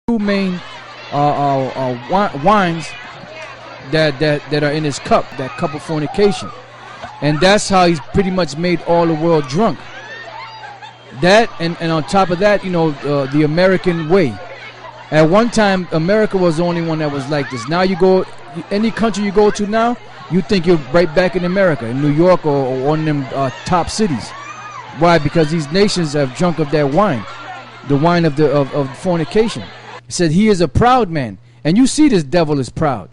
two main wines that are in his cup, that cup of fornication, and that's how he's pretty much made all the world drunk. That and on top of that, the American way. At one time, America was the only one that was like this. Now you go, any country you go to now, you think you're right back in America, in New York or one of them top cities. Why? Because these nations have drunk of that wine, the wine of fornication. He said he is a proud man, and you see this devil is proud.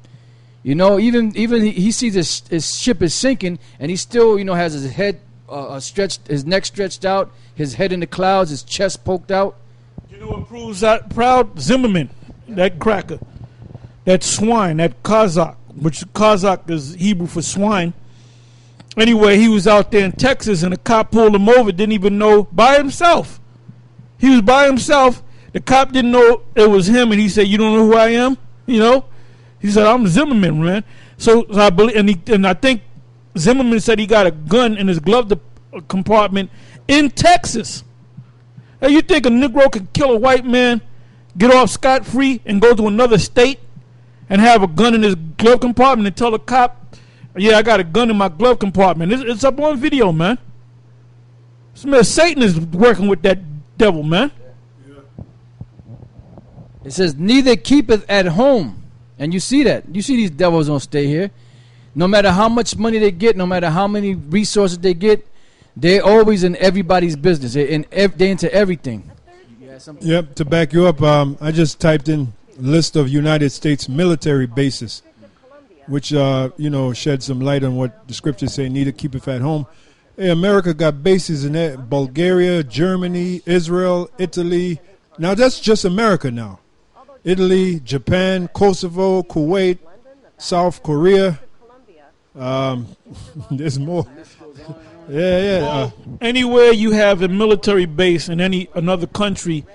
Even he sees his ship is sinking, and he still has his head stretched, his neck stretched out, his head in the clouds, his chest poked out. You know what proves that proud? Zimmerman, that cracker, that swine, that Kazakh, which Kazakh is Hebrew for swine. Anyway, he was out there in Texas, and a cop pulled him over, didn't even know, by himself. He was by himself. The cop didn't know it was him, and he said, "You don't know who I am?" He said, "I'm Zimmerman, man." So I believe, and I think Zimmerman said he got a gun in his glove compartment in Texas. Now, you think a Negro could kill a white man, get off scot-free, and go to another state and have a gun in his glove compartment and tell the cop, "Yeah, I got a gun in my glove compartment"? It's up on video, man. Satan is working with that devil, man. It says, "Neither keepeth at home." And you see that. You see these devils don't stay here. No matter how much money they get, no matter how many resources they get, they're always in everybody's business. They're into everything. Yep, to back you up, I just typed in list of United States military bases, which, shed some light on what the scriptures say, neither keepeth at home. Hey, America got bases in there. Bulgaria, Germany, Israel, Italy. Now, that's just America now. Italy, Japan, Kosovo, Kuwait, South Korea. There's more. Yeah. Anywhere you have a military base in another country,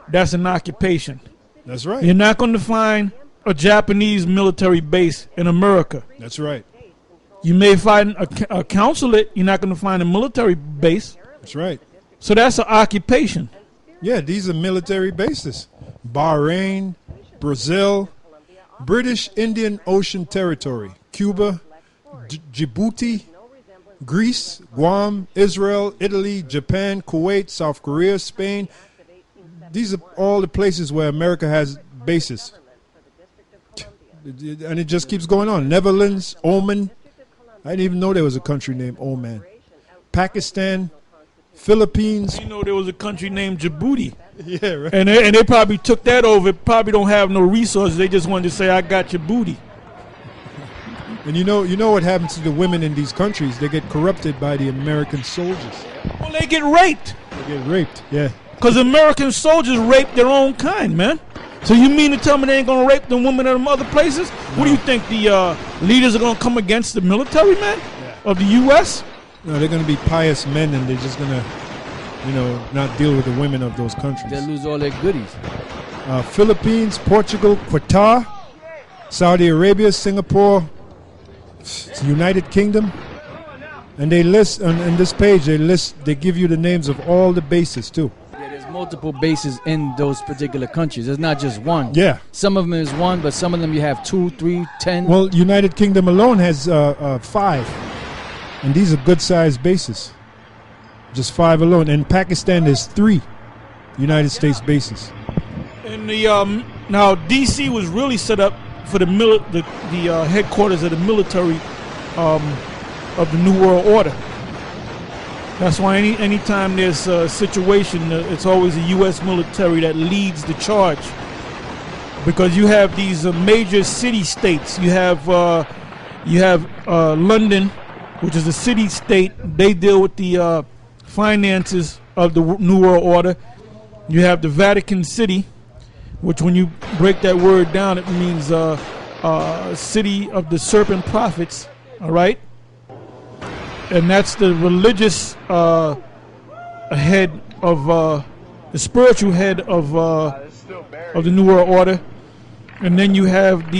that's an occupation. That's right. You're not going to find a Japanese military base in America. That's right. You may find a consulate. You're not going to find a military base. That's right. So that's an occupation. Yeah, these are military bases. Bahrain, Brazil, British Indian Ocean Territory, Cuba, Djibouti, Greece, Guam, Israel, Italy, Japan, Kuwait, South Korea, Spain. These are all the places where America has bases. And it just keeps going on. Netherlands, Oman. I didn't even know there was a country named Oman. Pakistan, Philippines. You know there was a country named Djibouti. Yeah, right. And they probably took that over. Probably don't have no resources. They just wanted to say, "I got your booty." And you know what happens to the women in these countries? They get corrupted by the American soldiers. Well, they get raped. They get raped, yeah. Because American soldiers rape their own kind, man. So you mean to tell me they ain't going to rape the women in them other places? No. What do you think, the leaders are going to come against the military, man, of the U.S.? No, they're going to be pious men, and they're just going to, not deal with the women of those countries. They lose all their goodies. Philippines, Portugal, Qatar, Saudi Arabia, Singapore, United Kingdom. And they list, on this page, they give you the names of all the bases, too. Yeah, there's multiple bases in those particular countries. It's not just one. Yeah. Some of them is one, but some of them you have 2, 3, 10. Well, United Kingdom alone has 5. And these are good-sized bases. Just 5 alone. And Pakistan, there's 3 United States bases. And now D.C. was really set up for the headquarters of the military of the New World Order. That's why anytime there's a situation, it's always the U.S. military that leads the charge. Because you have these major city-states. You have London, which is a city-state. They deal with the finances of the New World Order. You have the Vatican City, which when you break that word down, it means city of the serpent prophets, all right? And that's the religious head of, the spiritual head of the New World Order. And then you have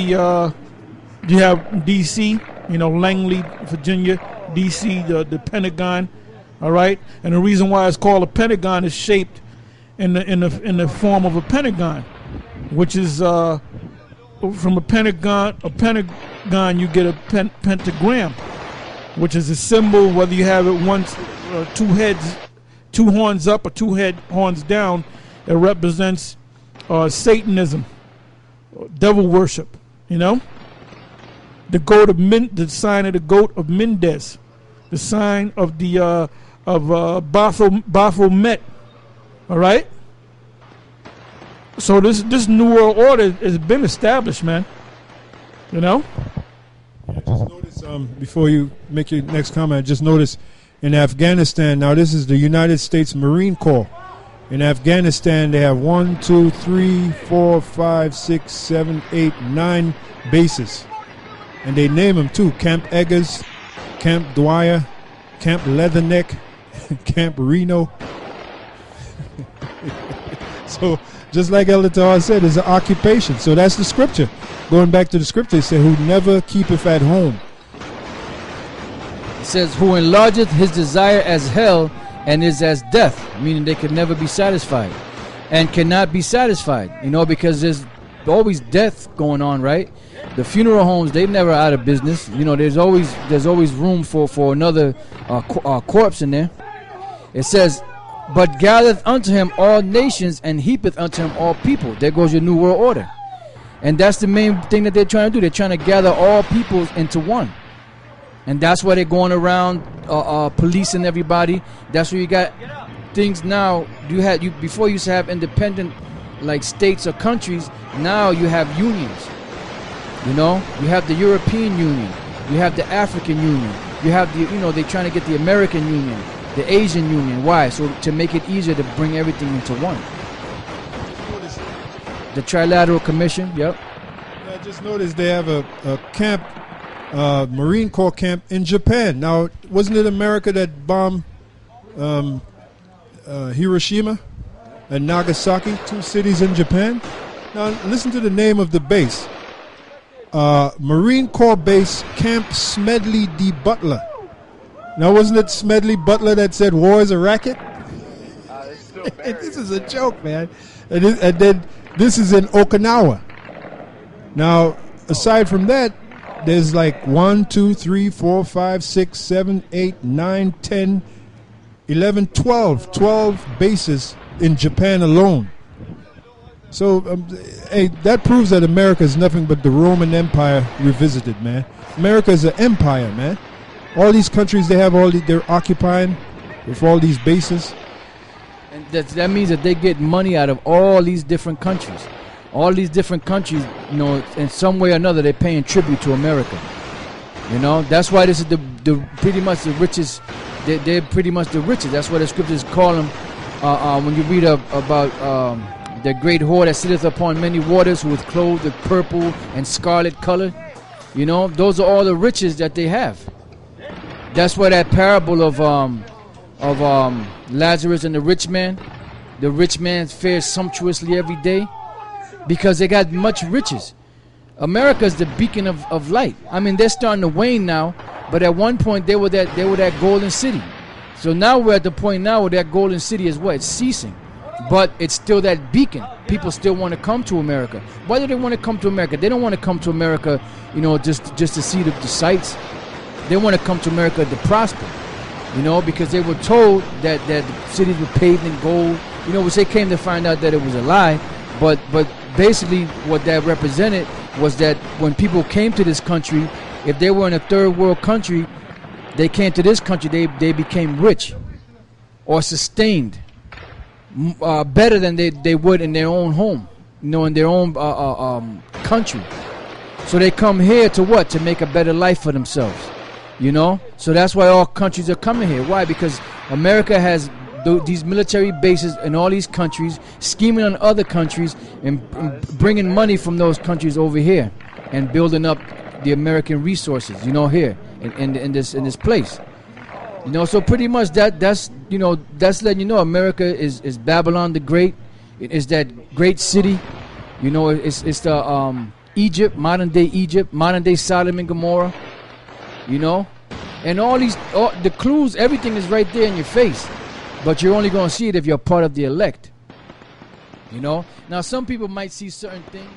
D.C., Langley, Virginia, D.C., the Pentagon, all right? And the reason why it's called a Pentagon is shaped in the form of a pentagon. which is from a pentagon. A pentagon, you get a pentagram, which is a symbol. Whether you have it once, two heads, two horns up, or horns down, it represents Satanism, devil worship. You know, the goat of the sign of the goat of Mendes, the sign of the Baphomet. All right. So this new world order has been established, man. You know. Yeah, just notice before you make your next comment. Just notice in Afghanistan. Now this is the United States Marine Corps. In Afghanistan, they have 1, 2, 3, 4, 5, 6, 7, 8, 9 bases, and they name them too: Camp Eggers, Camp Dwyer, Camp Leatherneck, Camp Reno. So, just like Elder Tahar said, it's an occupation. So that's the scripture. Going back to the scripture, it said, "Who never keepeth at home." It says, "Who enlargeth his desire as hell, and is as death," meaning they can never be satisfied, and cannot be satisfied. You know, because there's always death going on, right? The funeral homes, they're never out of business. You know, there's always room for another corpse in there. It says, "But gathereth unto him all nations, and heapeth unto him all people." There goes your new world order. And that's the main thing that they're trying to do. They're trying to gather all peoples into one. And that's why they're going around policing everybody. That's where you got things now. Before you used to have independent like states or countries. Now you have unions. You know, you have the European Union, you have the African Union, you have they're trying to get the American Union, the Asian Union. Why? So to make it easier to bring everything into one. The Trilateral Commission. Yep. I just noticed they have a camp, Marine Corps camp in Japan. Now, wasn't it America that bombed Hiroshima and Nagasaki, 2 cities in Japan? Now, listen to the name of the base. Marine Corps Base Camp Smedley D. Butler. Now, wasn't it Smedley Butler that said war is a racket? This is a joke, man. And then this is in Okinawa. Now, aside from that, there's like 1, 2, 3, 4, 5, 6, 7, 8, 9, 10, 11, 12 bases in Japan alone. So, hey, that proves that America is nothing but the Roman Empire revisited, man. America is an empire, man. All these countries, they're occupying with all these bases. And that means that they get money out of all these different countries. All these different countries, in some way or another, they're paying tribute to America. You know, that's why this is the pretty much the richest. They're pretty much the richest. That's why the scriptures call them. When you read about the great whore that sitteth upon many waters, who is clothed with purple and scarlet color, those are all the riches that they have. That's why that parable of Lazarus and the rich man fares sumptuously every day, because they got much riches. America is the beacon of light. I mean, they're starting to wane now, but at one point they were that golden city. So now we're at the point now where that golden city is what? It's ceasing. But it's still that beacon. People still want to come to America. Why do they want to come to America? They don't want to come to America, just to see the sights. They want to come to America to prosper, because they were told that the cities were paved in gold, which they came to find out that it was a lie. But basically what that represented was that when people came to this country, if they were in a third world country, they came to this country, they became rich or sustained better than they would in their own home, in their own country. So they come here to what? To make a better life for themselves, So that's why all countries are coming here. Why? Because America has these military bases in all these countries, scheming on other countries and bringing money from those countries over here and building up the American resources, here in this place. So pretty much that's letting America is Babylon the Great. It is that great city. It's the Egypt, modern day Sodom and Gomorrah. And all the clues, everything is right there in your face. But you're only going to see it if you're part of the elect. You know. Now some people might see certain things